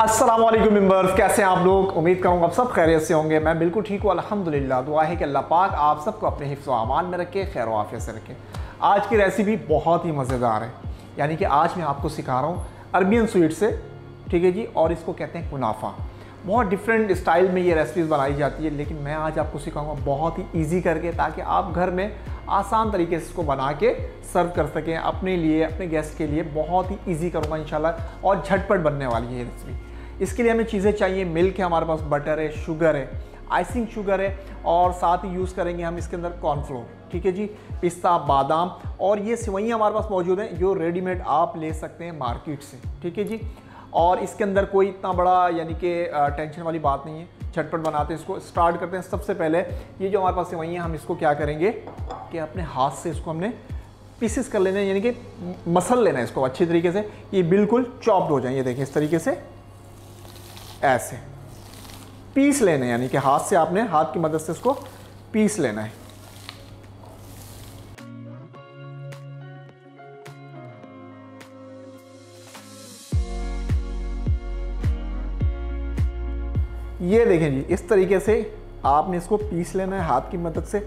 अस्सलाम वालेकुम मेंबर्स, कैसे हैं आप लोग। उम्मीद करूँगा आप सब खैरियत से होंगे। मैं बिल्कुल ठीक हूँ अल्हम्दुलिल्लाह। दुआ है कि अल्लाह पाक आप सबको अपने हिफ्ज़ व अमान में रखे, खैर व आफियत से रखे। आज की रेसिपी बहुत ही मज़ेदार है, यानी कि आज मैं आपको सिखा रहा हूँ अरबियन स्वीट से, ठीक है जी। और इसको कहते हैं कुनाफा। बहुत डिफरेंट स्टाइल में ये रेसिपीज़ बनाई जाती है, लेकिन मैं आज आपको सिखाऊंगा बहुत ही ईजी करके, ताकि आप घर में आसान तरीके से इसको बना के सर्व कर सकें अपने लिए, अपने गेस्ट के लिए। बहुत ही ईजी करूँगा इंशाल्लाह, और झटपट बनने वाली है ये रेसिपी। इसके लिए हमें चीज़ें चाहिए, मिल्क है हमारे पास, बटर है, शुगर है, आइसिंग शुगर है, और साथ ही यूज़ करेंगे हम इसके अंदर कॉर्नफ्लोर, ठीक है जी, पिस्ता, बादाम। और ये सेवइयाँ हमारे पास मौजूद हैं जो रेडीमेड आप ले सकते हैं मार्केट से, ठीक है जी। और इसके अंदर कोई इतना बड़ा यानी कि टेंशन वाली बात नहीं है, झटपट बनाते हैं। इसको स्टार्ट करते हैं। सबसे पहले ये जो हमारे पास सेवइयाँ, हम इसको क्या करेंगे कि अपने हाथ से इसको हमने पीसेस कर लेना है, यानी कि मसल लेना है इसको अच्छी तरीके से। ये बिल्कुल चॉप्ड हो जाए, ये देखिए इस तरीके से ऐसे पीस लेना है, यानी कि हाथ से आपने हाथ की मदद से इसको पीस लेना है। ये देखें जी, इस तरीके से आपने इसको पीस लेना है हाथ की मदद से।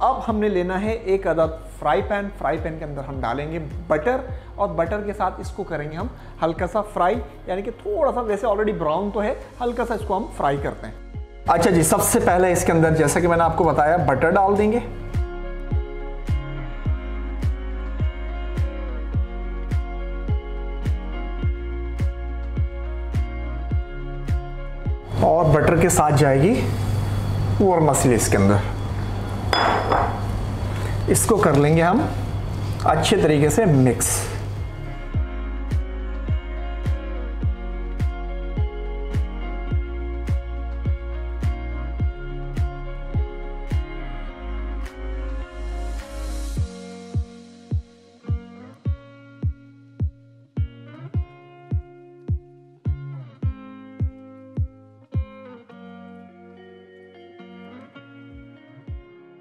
अब हमने लेना है एक अदद फ्राई पैन। फ्राई पैन के अंदर हम डालेंगे बटर, और बटर के साथ इसको करेंगे हम हल्का सा फ्राई, यानी कि थोड़ा सा, वैसे ऑलरेडी ब्राउन तो है, हल्का सा इसको हम फ्राई करते हैं। अच्छा जी, सबसे पहले इसके अंदर जैसा कि मैंने आपको बताया बटर डाल देंगे। और बटर के साथ जाएगी वर्मिसेली इसके अंदर। इसको कर लेंगे हम अच्छे तरीके से मिक्स।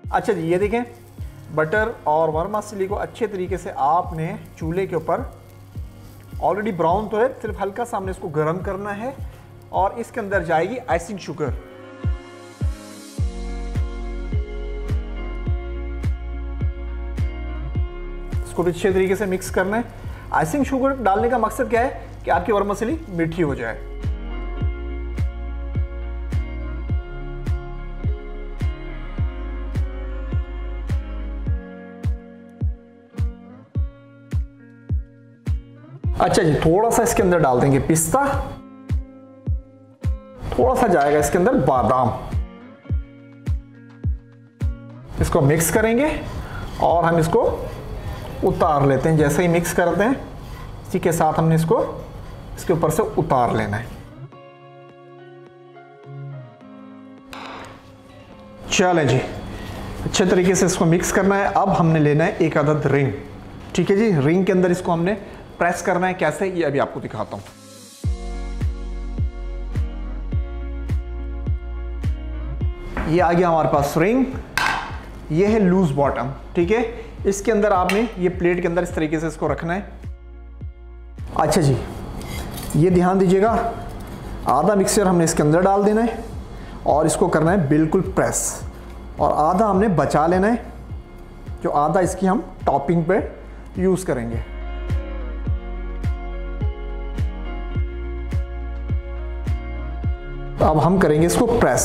अच्छा जी, ये देखें बटर और वर्मिसेली को अच्छे तरीके से आपने चूल्हे के ऊपर, ऑलरेडी ब्राउन तो है, सिर्फ हल्का सा हमने इसको गर्म करना है। और इसके अंदर जाएगी आइसिंग शुगर। इसको भी अच्छे तरीके से मिक्स करना है। आइसिंग शुगर डालने का मकसद क्या है कि आपकी वर्मिसेली मीठी हो जाए। अच्छा जी, थोड़ा सा इसके अंदर डाल देंगे पिस्ता, थोड़ा सा जाएगा इसके अंदर बादाम। इसको मिक्स करेंगे और हम इसको उतार लेते हैं। जैसे ही मिक्स करते हैं, इसी के साथ हमने इसको इसके ऊपर से उतार लेना है। चलें जी, अच्छे तरीके से इसको मिक्स करना है। अब हमने लेना है एक अदद रिंग, ठीक है जी। रिंग के अंदर इसको हमने प्रेस करना है। कैसे, ये अभी आपको दिखाता हूं। ये आ गया हमारे पास रिंग। ये है लूज बॉटम, ठीक है। इसके अंदर आपने ये प्लेट के अंदर इस तरीके से इसको रखना है। अच्छा जी, ये ध्यान दीजिएगा, आधा मिक्सचर हमने इसके अंदर डाल देना है और इसको करना है बिल्कुल प्रेस, और आधा हमने बचा लेना है, जो आधा इसकी हम टॉपिंग पे यूज करेंगे। अब हम करेंगे इसको प्रेस।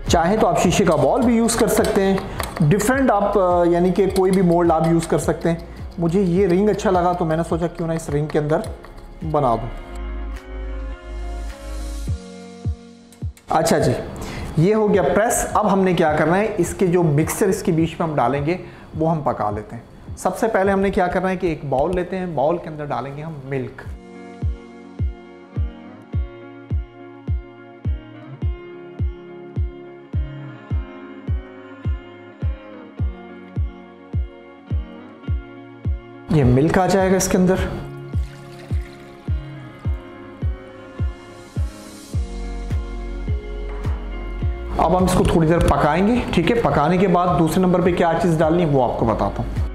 चाहे तो आप शीशे का बॉल भी यूज कर सकते हैं, डिफरेंट आप यानी कि कोई भी मोल्ड आप यूज कर सकते हैं। मुझे ये रिंग अच्छा लगा तो मैंने सोचा क्यों ना इस रिंग के अंदर बना दूं। अच्छा जी, ये हो गया प्रेस। अब हमने क्या करना है, इसके जो मिक्सचर इसके बीच में हम डालेंगे वो हम पका लेते हैं। सबसे पहले हमने क्या करना है कि एक बाउल लेते हैं, बाउल के अंदर डालेंगे हम मिल्क। ये मिल्क आ जाएगा इसके अंदर। अब हम इसको थोड़ी देर पकाएंगे, ठीक है। पकाने के बाद दूसरे नंबर पे क्या चीज़ डालनी है वो आपको बताता हूँ।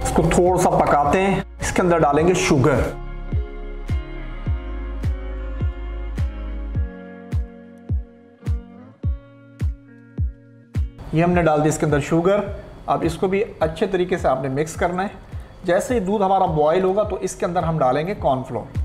इसको थोड़ा सा पकाते हैं, इसके अंदर डालेंगे शुगर। ये हमने डाल दी इसके अंदर शुगर। अब इसको भी अच्छे तरीके से आपने मिक्स करना है। जैसे ही दूध हमारा बॉयल होगा तो इसके अंदर हम डालेंगे कॉर्नफ्लोर।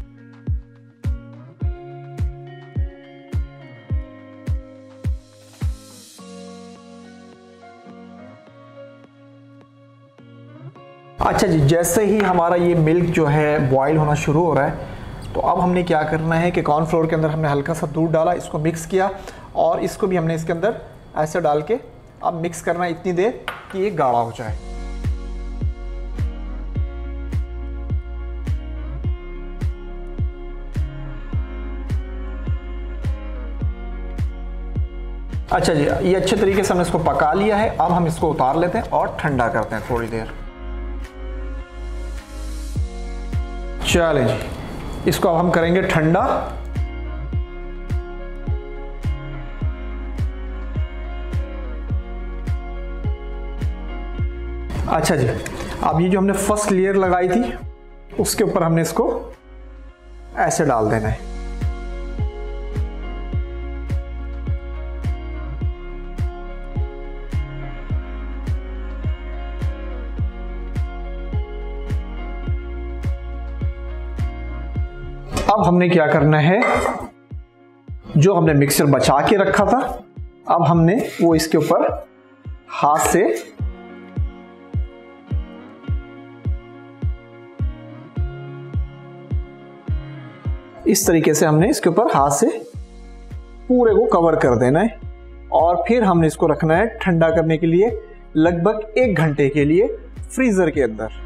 अच्छा जी, जैसे ही हमारा ये मिल्क जो है बॉयल होना शुरू हो रहा है तो अब हमने क्या करना है कि कॉर्नफ्लोर के अंदर हमने हल्का सा दूध डाला, इसको मिक्स किया और इसको भी हमने इसके अंदर ऐसे डाल के अब मिक्स करना है इतनी देर कि ये गाढ़ा हो जाए। अच्छा जी, ये अच्छे तरीके से हमने इसको पका लिया है। अब हम इसको उतार लेते हैं और ठंडा करते हैं थोड़ी देर। चले जी, इसको अब हम करेंगे ठंडा। अच्छा जी, अब ये जो हमने फर्स्ट लेयर लगाई थी उसके ऊपर हमने इसको ऐसे डाल देना है। अब हमने क्या करना है, जो हमने मिक्सचर बचा के रखा था अब हमने वो इसके ऊपर हाथ से इस तरीके से हमने इसके ऊपर हाथ से पूरे को कवर कर देना है और फिर हमने इसको रखना है ठंडा करने के लिए लगभग 1 घंटे के लिए फ्रीजर के अंदर।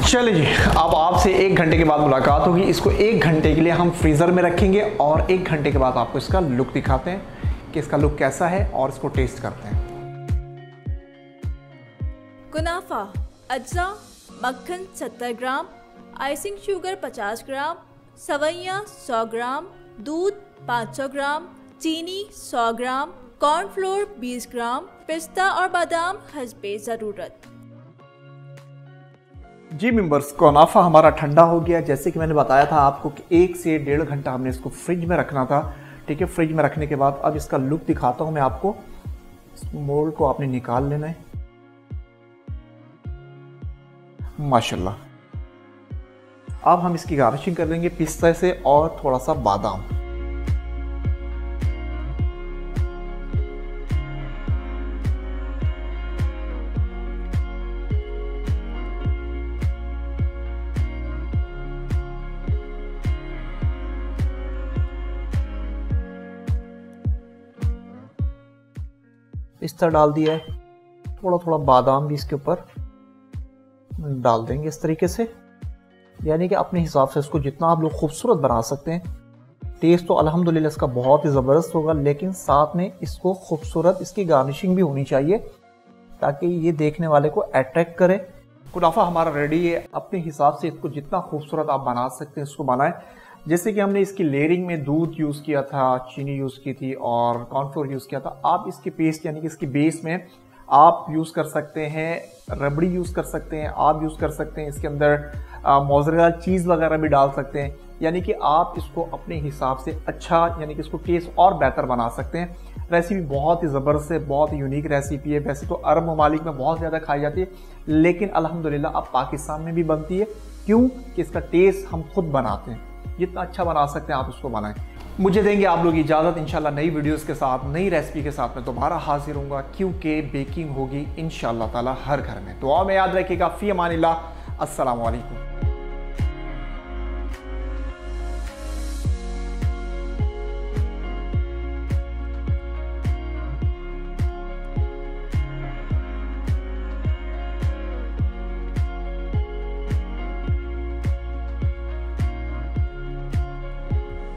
चलिए जी, अब आपसे 1 घंटे के बाद मुलाकात होगी। इसको 1 घंटे के लिए हम फ्रीज़र में रखेंगे और 1 घंटे के बाद आपको इसका लुक दिखाते हैं कि इसका लुक कैसा है और इसको टेस्ट करते हैं। कुनाफा अज्जा मक्खन 70 ग्राम, आइसिंग शुगर 50 ग्राम, सवैयाँ 100 ग्राम, दूध 500 ग्राम, चीनी 100 ग्राम, कॉर्नफ्लोर 20 ग्राम, पिस्ता और बादाम हस्बे ज़रूरत। जी मेंबर्स, कुनाफा हमारा ठंडा हो गया। जैसे कि मैंने बताया था आपको कि 1 से 1.5 घंटा हमने इसको फ्रिज में रखना था, ठीक है। फ्रिज में रखने के बाद अब इसका लुक दिखाता हूँ मैं आपको। मोल्ड को आपने निकाल लेना है, माशाल्लाह। अब हम इसकी गार्निशिंग कर देंगे पिस्ता से और थोड़ा सा बादाम। पिस्ता डाल दिया है, थोड़ा थोड़ा बादाम भी इसके ऊपर डाल देंगे इस तरीके से, यानी कि अपने हिसाब से इसको जितना आप लोग खूबसूरत बना सकते हैं। टेस्ट तो अल्हम्दुलिल्लाह इसका बहुत ही ज़बरदस्त होगा, लेकिन साथ में इसको खूबसूरत इसकी गार्निशिंग भी होनी चाहिए ताकि ये देखने वाले को अट्रैक्ट करे। कुनाफा हमारा रेडी है। अपने हिसाब से इसको जितना खूबसूरत आप बना सकते हैं इसको बनाएं। जैसे कि हमने इसकी लेयरिंग में दूध यूज़ किया था, चीनी यूज़ की थी और कॉर्नफ्लोर यूज़ किया था। आप इसके पेस्ट यानी कि इसकी बेस में आप यूज़ कर सकते हैं, रबड़ी यूज़ कर सकते हैं, आप यूज़ कर सकते हैं इसके अंदर मोज़रेला चीज़ वगैरह भी डाल सकते हैं। यानी कि आप इसको अपने हिसाब से अच्छा, यानी कि इसको टेस्ट और बेहतर बना सकते हैं। रेसिपी बहुत ही ज़बरदस्त है, बहुत ही यूनिक रेसिपी है। वैसे तो अरब ममालिक में बहुत ज़्यादा खाई जाती है, लेकिन अल्हम्दुलिल्लाह अब पाकिस्तान में भी बनती है। क्यों कि इसका टेस्ट हम खुद बनाते हैं। जितना अच्छा बना सकते हैं आप उसको बनाएं। मुझे देंगे आप लोग इजाज़त। इंशाल्लाह नई वीडियोस के साथ, नई रेसिपी के साथ मैं दोबारा हाजिर होऊंगा, क्योंकि बेकिंग होगी इंशाल्लाह ताला हर घर में। दुआ में याद रखिएगा। फ़ी अमानिल्लाह। अस्सलामु अलैकुम।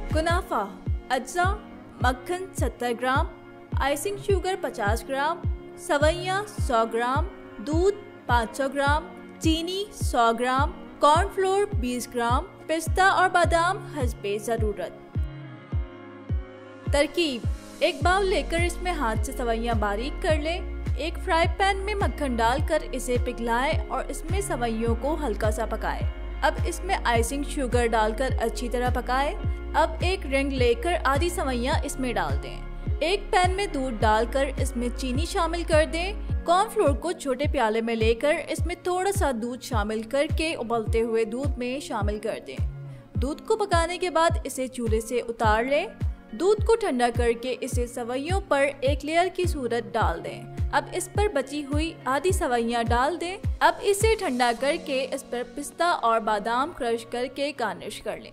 कुनाफा अज्जा मक्खन 70 ग्राम, आइसिंग शुगर 50 ग्राम, सवैयाँ 100 ग्राम, दूध 500 ग्राम, चीनी 100 ग्राम, कॉर्नफ्लोर 20 ग्राम, पिस्ता और बादाम हस्बे ज़रूरत। तरकीब: एक बाउल लेकर इसमें हाथ से सवैयाँ बारीक कर लें। एक फ्राई पैन में मक्खन डालकर इसे पिघलाएं और इसमें सवैयों को हल्का सा पकाएं। अब इसमें आइसिंग शुगर डालकर अच्छी तरह पकाएं। अब एक रिंग लेकर आधी सवैयाँ इसमें डाल दें। एक पैन में दूध डालकर इसमें चीनी शामिल कर दें। कॉर्नफ्लोर को छोटे प्याले में लेकर इसमें थोड़ा सा दूध शामिल करके उबलते हुए दूध में शामिल कर दें। दूध को पकाने के बाद इसे चूल्हे से उतार लें। दूध को ठंडा करके इसे सवैयों पर एक लेयर की सूरत डाल दें। अब इस पर बची हुई आधी सवैयाँ डाल दें। अब इसे ठंडा करके इस पर पिस्ता और बादाम क्रश करके गार्निश कर लें।